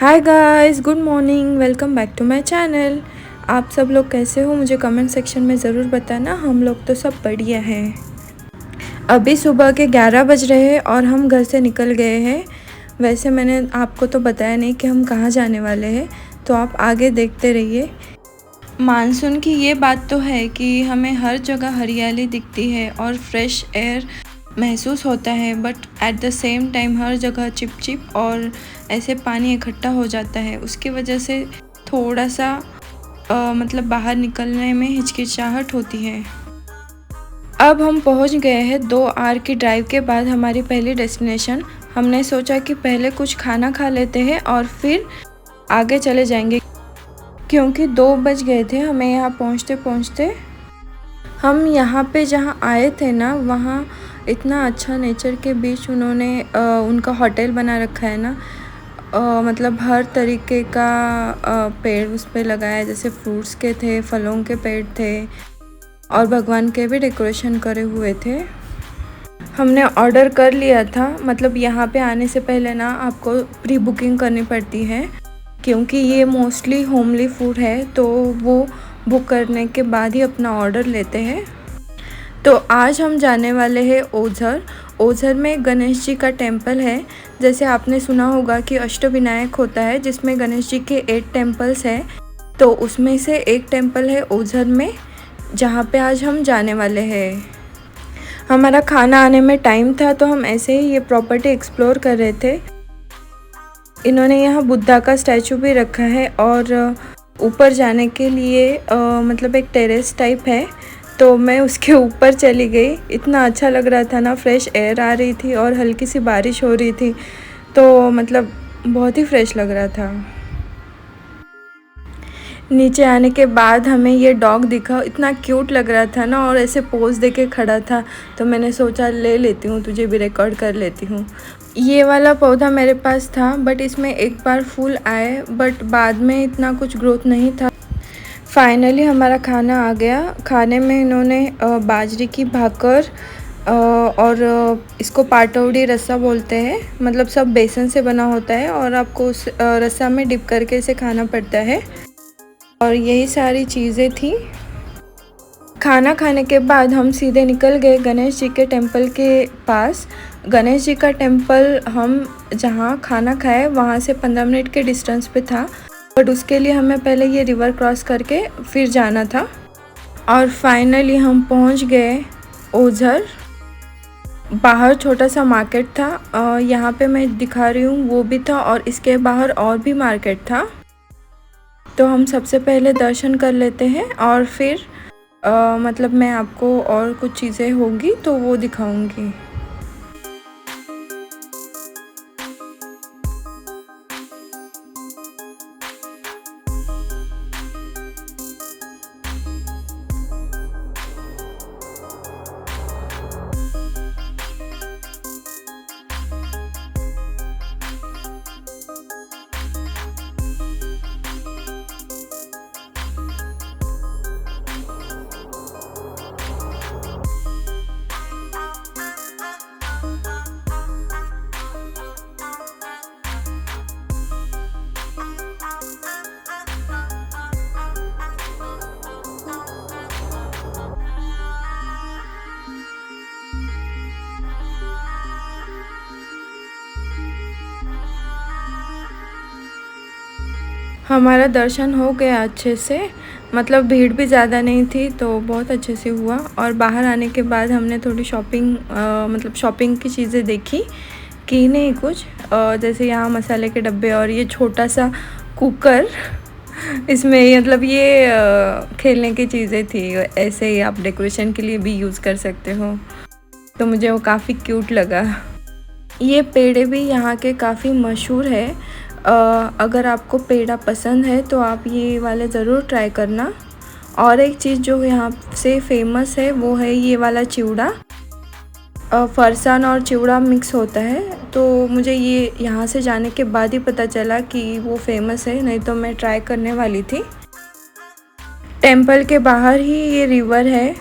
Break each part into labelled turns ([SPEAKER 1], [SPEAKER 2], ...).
[SPEAKER 1] Hi guys, good morning, welcome back to my channel. आप सब लोग कैसे हो मुझे कमेंट सेक्शन में ज़रूर बताना। हम लोग तो सब बढ़िया हैं। अभी सुबह के 11 बज रहे हैं और हम घर से निकल गए हैं। वैसे मैंने आपको तो बताया नहीं कि हम कहाँ जाने वाले हैं, तो आप आगे देखते रहिए। मानसून की ये बात तो है कि हमें हर जगह हरियाली दिखती है और फ्रेश एयर महसूस होता है, but at the same time हर जगह चिपचिप और ऐसे पानी इकट्ठा हो जाता है। उसकी वजह से थोड़ा सा मतलब बाहर निकलने में हिचकिचाहट होती है। अब हम पहुंच गए हैं 2 आवर की ड्राइव के बाद हमारी पहली डेस्टिनेशन। हमने सोचा कि पहले कुछ खाना खा लेते हैं और फिर आगे चले जाएंगे, क्योंकि 2 बज गए थे हमें यहाँ पहुँचते पहुँचते। हम यहाँ पे जहाँ आए थे ना, वहाँ इतना अच्छा नेचर के बीच उन्होंने उनका होटल बना रखा है ना। मतलब हर तरीके का पेड़ उस पे लगाया, जैसे फ्रूट्स के थे, फलों के पेड़ थे और भगवान के भी डेकोरेशन करे हुए थे। हमने ऑर्डर कर लिया था। मतलब यहाँ पे आने से पहले ना आपको प्री बुकिंग करनी पड़ती है, क्योंकि ये मोस्टली होमली फूड है, तो वो बुक करने के बाद ही अपना ऑर्डर लेते हैं। तो आज हम जाने वाले हैं ओझर। ओझर में गणेश जी का टेम्पल है। जैसे आपने सुना होगा कि अष्टविनायक होता है, जिसमें गणेश जी के 8 टेम्पल्स हैं, तो उसमें से एक टेम्पल है ओझर में, जहाँ पे आज हम जाने वाले हैं। हमारा खाना आने में टाइम था, तो हम ऐसे ही ये प्रॉपर्टी एक्सप्लोर कर रहे थे। इन्होंने यहाँ बुद्धा का स्टैचू भी रखा है और ऊपर जाने के लिए मतलब एक टेरेस टाइप है, तो मैं उसके ऊपर चली गई। इतना अच्छा लग रहा था ना, फ्रेश एयर आ रही थी और हल्की सी बारिश हो रही थी, तो मतलब बहुत ही फ्रेश लग रहा था। नीचे आने के बाद हमें ये डॉग दिखा, इतना क्यूट लग रहा था ना, और ऐसे पोज दे के खड़ा था, तो मैंने सोचा ले लेती हूँ, तुझे भी रिकॉर्ड कर लेती हूँ। ये वाला पौधा मेरे पास था, बट इसमें एक बार फूल आए, बट बाद में इतना कुछ ग्रोथ नहीं था। फाइनली हमारा खाना आ गया। खाने में इन्होंने बाजरे की भाकर और इसको पाटौड़ी रस्सा बोलते हैं। मतलब सब बेसन से बना होता है और आपको उस रस्सा में डिप करके इसे खाना पड़ता है, और यही सारी चीज़ें थी। खाना खाने के बाद हम सीधे निकल गए गणेश जी के टेम्पल के पास। गणेश जी का टेम्पल हम जहाँ खाना खाए वहाँ से 15 मिनट के डिस्टेंस पे था, बट उसके लिए हमें पहले ये रिवर क्रॉस करके फिर जाना था। और फाइनली हम पहुंच गए ओझर। बाहर छोटा सा मार्केट था, यहाँ पे मैं दिखा रही हूँ वो भी था, और इसके बाहर और भी मार्केट था। तो हम सबसे पहले दर्शन कर लेते हैं और फिर मतलब मैं आपको और कुछ चीज़ें होंगी तो वो दिखाऊंगी। हमारा दर्शन हो गया अच्छे से, मतलब भीड़ भी ज़्यादा नहीं थी, तो बहुत अच्छे से हुआ। और बाहर आने के बाद हमने थोड़ी शॉपिंग मतलब शॉपिंग की चीज़ें देखी कि नहीं कुछ, जैसे यहाँ मसाले के डब्बे और ये छोटा सा कुकर इसमें मतलब ये खेलने की चीज़ें थी। ऐसे ही आप डेकोरेशन के लिए भी यूज़ कर सकते हो, तो मुझे वो काफ़ी क्यूट लगा। ये पेड़े भी यहाँ के काफ़ी मशहूर है। अगर आपको पेड़ा पसंद है तो आप ये वाले ज़रूर ट्राई करना। और एक चीज़ जो यहाँ से फेमस है वो है ये वाला चिवड़ा। फरसान और चिवड़ा मिक्स होता है, तो मुझे ये यहाँ से जाने के बाद ही पता चला कि वो फेमस है, नहीं तो मैं ट्राई करने वाली थी। टेम्पल के बाहर ही ये रिवर है।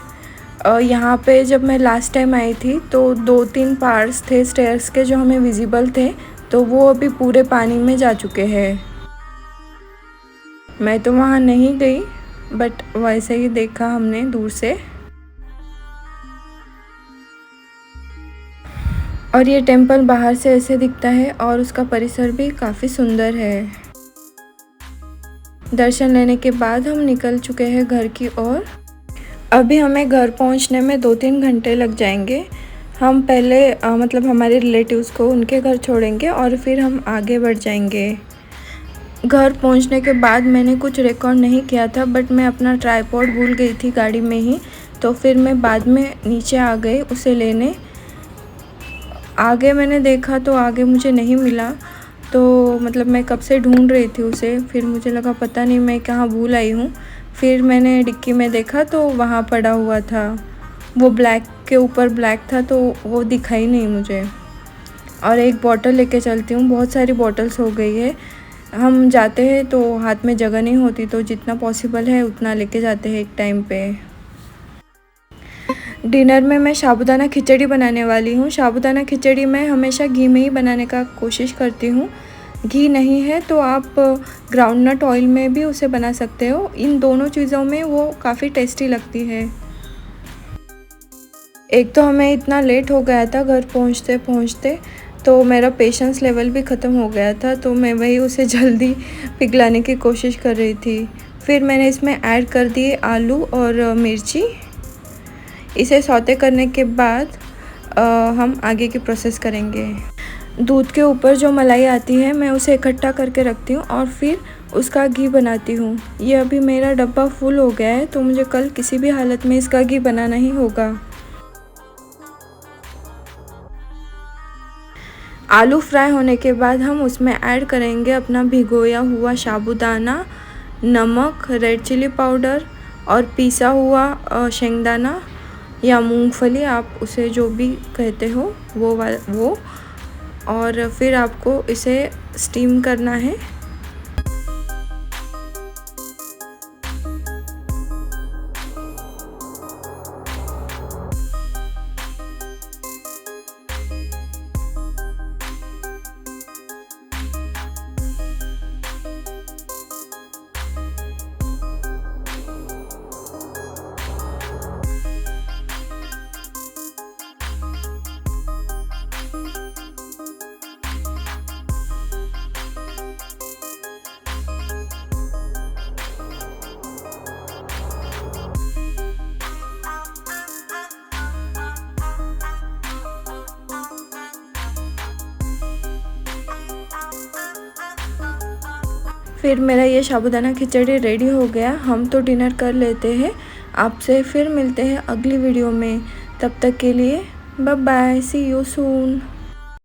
[SPEAKER 1] यहाँ पे जब मैं लास्ट टाइम आई थी तो 2-3 पार्ट्स थे स्टेयर्स के जो हमें विजिबल थे, तो वो अभी पूरे पानी में जा चुके हैं। मैं तो वहाँ नहीं गई, बट वैसे ही देखा हमने दूर से। और ये टेंपल बाहर से ऐसे दिखता है और उसका परिसर भी काफ़ी सुंदर है। दर्शन लेने के बाद हम निकल चुके हैं घर की ओर। अभी हमें घर पहुंचने में 2-3 घंटे लग जाएंगे। हम पहले मतलब हमारे रिलेटिव्स को उनके घर छोड़ेंगे और फिर हम आगे बढ़ जाएंगे। घर पहुंचने के बाद मैंने कुछ रिकॉर्ड नहीं किया था, बट मैं अपना ट्राइपॉड भूल गई थी गाड़ी में ही, तो फिर मैं बाद में नीचे आ गई उसे लेने। आगे मैंने देखा तो आगे मुझे नहीं मिला, तो मतलब मैं कब से ढूंढ रही थी उसे। फिर मुझे लगा पता नहीं मैं कहाँ भूल आई हूँ। फिर मैंने डिक्की में देखा तो वहाँ पड़ा हुआ था, वो ब्लैक के ऊपर ब्लैक था, तो वो दिखाई नहीं मुझे। और एक बॉटल लेके चलती हूँ, बहुत सारी बॉटल्स हो गई है। हम जाते हैं तो हाथ में जगह नहीं होती, तो जितना पॉसिबल है उतना लेके जाते हैं एक टाइम पे। डिनर में मैं साबूदाना खिचड़ी बनाने वाली हूँ। साबूदाना खिचड़ी मैं हमेशा घी में ही बनाने का कोशिश करती हूँ। घी नहीं है तो आप ग्राउंडनट ऑयल में भी उसे बना सकते हो। इन दोनों चीज़ों में वो काफ़ी टेस्टी लगती है। एक तो हमें इतना लेट हो गया था घर पहुँचते पहुँचते, तो मेरा पेशेंस लेवल भी ख़त्म हो गया था, तो मैं वही उसे जल्दी पिघलाने की कोशिश कर रही थी। फिर मैंने इसमें ऐड कर दिए आलू और मिर्ची। इसे सौते करने के बाद हम आगे की प्रोसेस करेंगे। दूध के ऊपर जो मलाई आती है मैं उसे इकट्ठा करके रखती हूँ और फिर उसका घी बनाती हूँ। ये अभी मेरा डब्बा फुल हो गया है, तो मुझे कल किसी भी हालत में इसका घी बनाना ही होगा। आलू फ्राई होने के बाद हम उसमें ऐड करेंगे अपना भिगोया हुआ साबूदाना, नमक, रेड चिली पाउडर और पिसा हुआ शेंगदाना या मूंगफली, आप उसे जो भी कहते हो वो। और फिर आपको इसे स्टीम करना है। फिर मेरा ये साबूदाना खिचड़ी रेडी हो गया। हम तो डिनर कर लेते हैं। आपसे फिर मिलते हैं अगली वीडियो में। तब तक के लिए bye bye, see you soon.